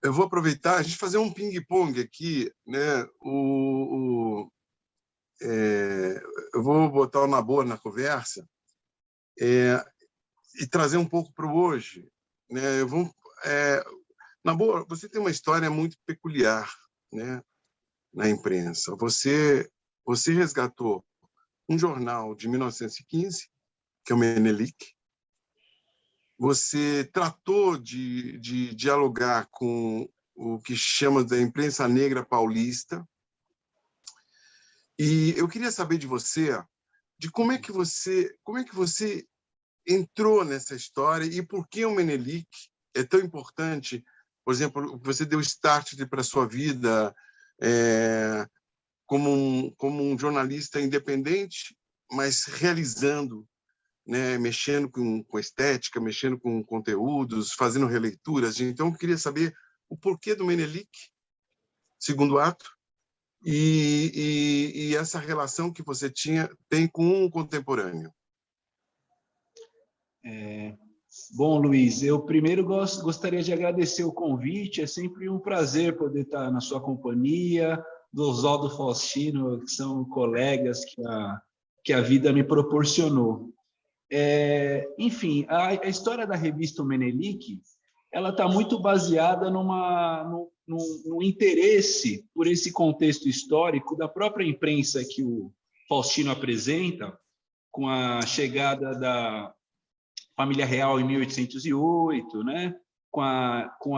Eu vou aproveitar a gente fazer um ping-pong aqui, né? Eu vou botar o Nabor na conversa e trazer um pouco para o hoje, né? Nabor, você tem uma história muito peculiar, né? Na imprensa. Você resgatou um jornal de 1915, que é o Menelik. Você tratou de dialogar com o que chama da imprensa negra paulista. E eu queria saber de você, de como é que você entrou nessa história e por que o Menelik é tão importante. Por exemplo, você deu start para a sua vida como um jornalista independente, mas realizando, né, mexendo com estética, mexendo com conteúdos, fazendo releituras. Então, eu queria saber o porquê do Menelik, segundo ato, e essa relação que você tem com o contemporâneo. Bom, Luiz, eu primeiro gostaria de agradecer o convite. É sempre um prazer poder estar na sua companhia, do Oswaldo Faustino, que são colegas que a vida me proporcionou. Enfim, a história da revista Menelik, ela está muito baseada no interesse por esse contexto histórico da própria imprensa que o Faustino apresenta, com a chegada da família real em 1808, né? com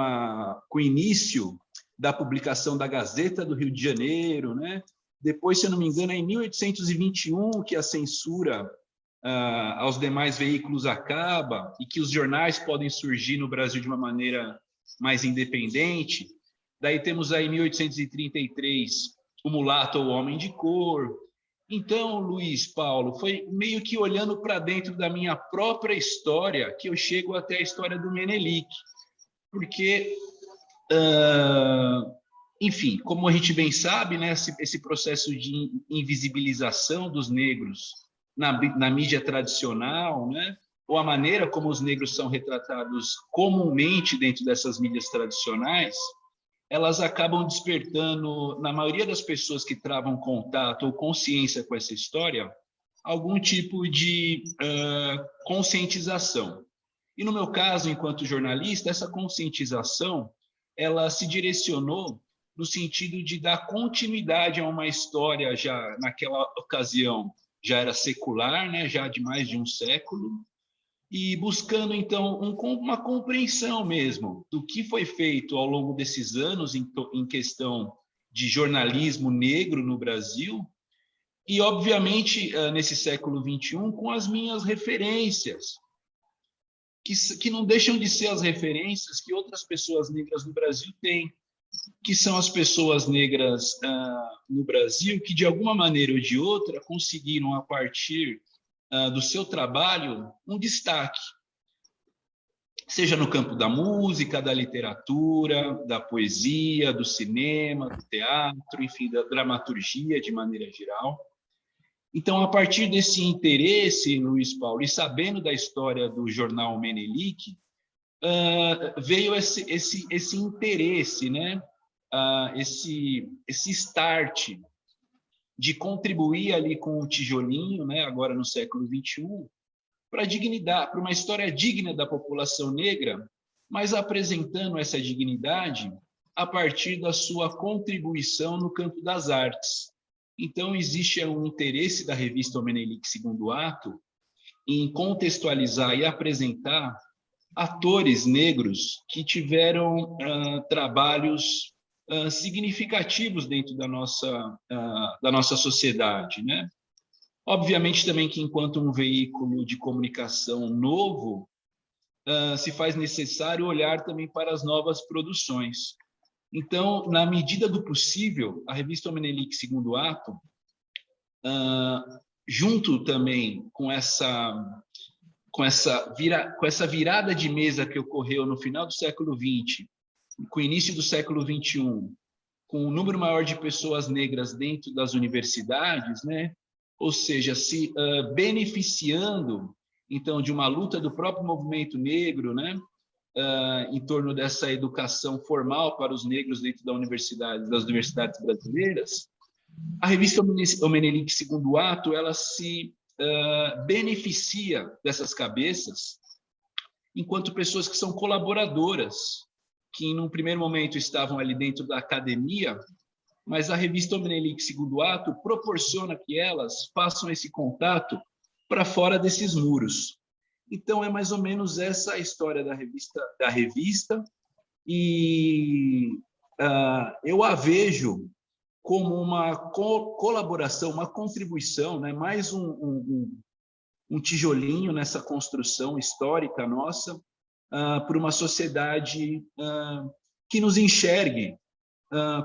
o início da publicação da Gazeta do Rio de Janeiro, né? Depois, se eu não me engano, é em 1821 que a censura aos demais veículos acaba e que os jornais podem surgir no Brasil de uma maneira mais independente. Daí temos aí em 1833 o Mulato ou o Homem de Cor. Então, Luiz Paulo, foi meio que olhando para dentro da minha própria história que eu chego até a história do Menelik, porque, enfim, como a gente bem sabe, né, esse processo de invisibilização dos negros na mídia tradicional, né, ou a maneira como os negros são retratados comumente dentro dessas mídias tradicionais, elas acabam despertando, na maioria das pessoas que travam contato ou consciência com essa história, algum tipo de conscientização. E no meu caso, enquanto jornalista, essa conscientização, ela se direcionou no sentido de dar continuidade a uma história já naquela ocasião já era secular, né, já de mais de um século, e buscando, então, uma compreensão mesmo do que foi feito ao longo desses anos em questão de jornalismo negro no Brasil e, obviamente, nesse século XXI, com as minhas referências, que não deixam de ser as referências que outras pessoas negras no Brasil têm, que são as pessoas negras no Brasil que, de alguma maneira ou de outra, conseguiram, a partir do seu trabalho, um destaque, seja no campo da música, da literatura, da poesia, do cinema, do teatro, enfim, da dramaturgia de maneira geral. Então, a partir desse interesse, Luiz Paulo, e sabendo da história do jornal Menelik, veio esse interesse, né? Esse start de contribuir ali com o tijolinho, né? Agora no século XXI, para dignidade, para uma história digna da população negra, mas apresentando essa dignidade a partir da sua contribuição no campo das artes. Então, existe um interesse da revista Menelik Segundo Ato em contextualizar e apresentar atores negros que tiveram trabalhos significativos dentro da nossa sociedade, né? Obviamente também que, enquanto um veículo de comunicação novo, se faz necessário olhar também para as novas produções. Então, na medida do possível, a revista Menelik Segundo Ato, junto também com essa virada de mesa que ocorreu no final do século XX, com o início do século XXI, com um número maior de pessoas negras dentro das universidades, né? Ou seja, se beneficiando, então, de uma luta do próprio movimento negro, né? em torno dessa educação formal para os negros dentro das universidades brasileiras, a revista O Menelik Segundo Ato, ela se beneficia dessas cabeças enquanto pessoas que são colaboradoras, que num primeiro momento estavam ali dentro da academia, mas a revista O Menelik Segundo Ato proporciona que elas façam esse contato para fora desses muros. Então, é mais ou menos essa a história da revista, e eu a vejo como uma colaboração, uma contribuição, né? Mais um tijolinho nessa construção histórica nossa, por uma sociedade que nos enxergue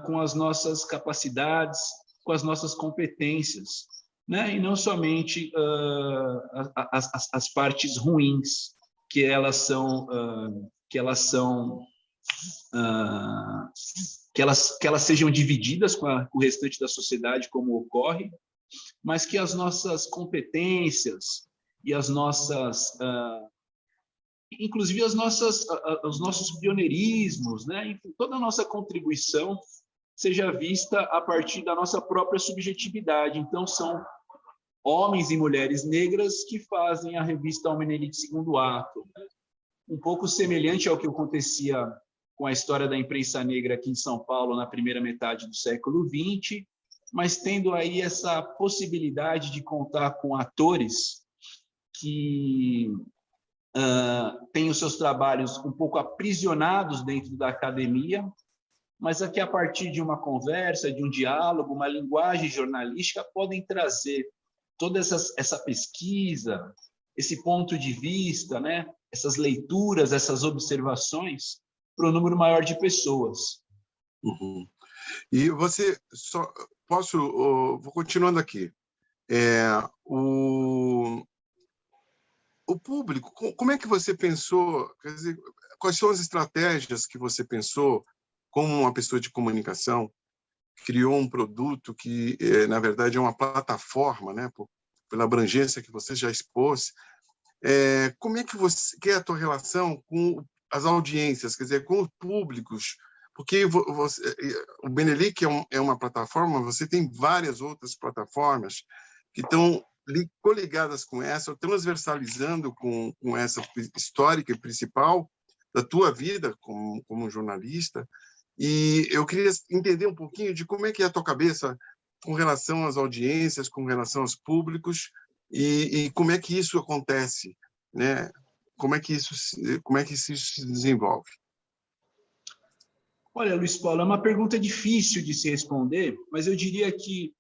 com as nossas capacidades, com as nossas competências, né? E não somente as partes ruins que elas sejam divididas com o restante da sociedade, como ocorre, mas que as nossas competências e as nossas, inclusive os nossos pioneirismos, né? Enfim, toda a nossa contribuição seja vista a partir da nossa própria subjetividade. Então, são homens e mulheres negras que fazem a revista O Menelik Segundo Ato, um pouco semelhante ao que acontecia com a história da imprensa negra aqui em São Paulo na primeira metade do século XX, mas tendo aí essa possibilidade de contar com atores que têm os seus trabalhos um pouco aprisionados dentro da academia, mas que a partir de uma conversa, de um diálogo, uma linguagem jornalística, podem trazer toda essa pesquisa, esse ponto de vista, né? Essas leituras, essas observações, para um número maior de pessoas. Uhum. E você só vou continuando aqui. O público, como é que você pensou? Quer dizer, quais são as estratégias que você pensou como uma pessoa de comunicação? Criou um produto que, na verdade, é uma plataforma, né? Pela abrangência que você já expôs. Como é que é a tua relação com as audiências, quer dizer, com os públicos? Porque o Menelik é uma plataforma, você tem várias outras plataformas que estão coligadas com essa, transversalizando com essa histórica e principal da tua vida como jornalista. E eu queria entender um pouquinho de como é que é a tua cabeça com relação às audiências, com relação aos públicos, e como é que isso acontece, né? Como é que isso se desenvolve? Olha, Luiz Paulo, é uma pergunta difícil de se responder, mas eu diria que,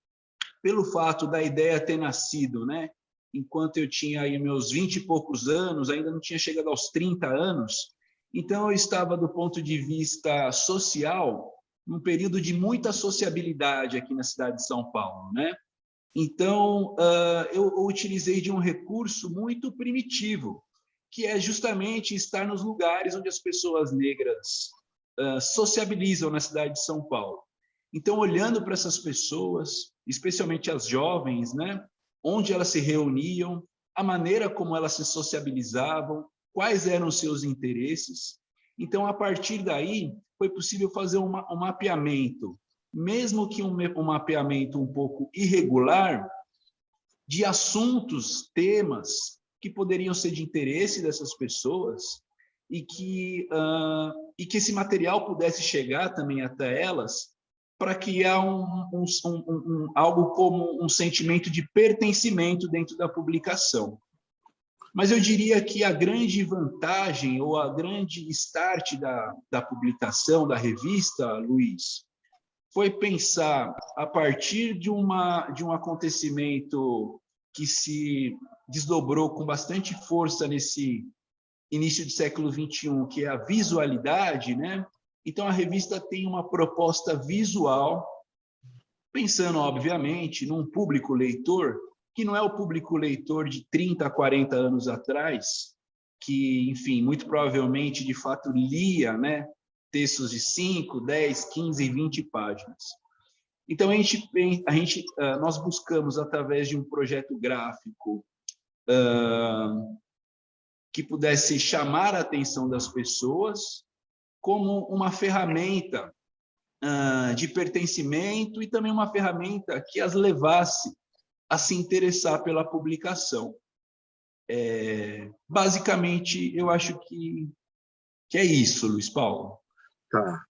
pelo fato da ideia ter nascido, né, enquanto eu tinha aí meus 20 e poucos anos, ainda não tinha chegado aos 30 anos, então eu estava, do ponto de vista social, num período de muita sociabilidade aqui na cidade de São Paulo, né? Então, eu utilizei de um recurso muito primitivo, que é justamente estar nos lugares onde as pessoas negras sociabilizam na cidade de São Paulo. Então, olhando para essas pessoas, especialmente as jovens, né, onde elas se reuniam, a maneira como elas se sociabilizavam, quais eram os seus interesses. Então, a partir daí, foi possível fazer um mapeamento, mesmo que um mapeamento um pouco irregular, de assuntos, temas que poderiam ser de interesse dessas pessoas e que esse material pudesse chegar também até elas para criar algo como um sentimento de pertencimento dentro da publicação. Mas eu diria que a grande vantagem ou a grande start da publicação, da revista, Luiz, foi pensar, a partir de um acontecimento que se desdobrou com bastante força nesse início do século XXI, que é a visualidade, né? Então, a revista tem uma proposta visual, pensando, obviamente, num público leitor, que não é o público leitor de 30 a 40 anos atrás, que, enfim, muito provavelmente, de fato, lia, né, textos de 5, 10, 15, 20 páginas. Então, nós buscamos, através de um projeto gráfico, que pudesse chamar a atenção das pessoas, como uma ferramenta de pertencimento e também uma ferramenta que as levasse a se interessar pela publicação. Basicamente, eu acho que é isso, Luiz Paulo. Tá.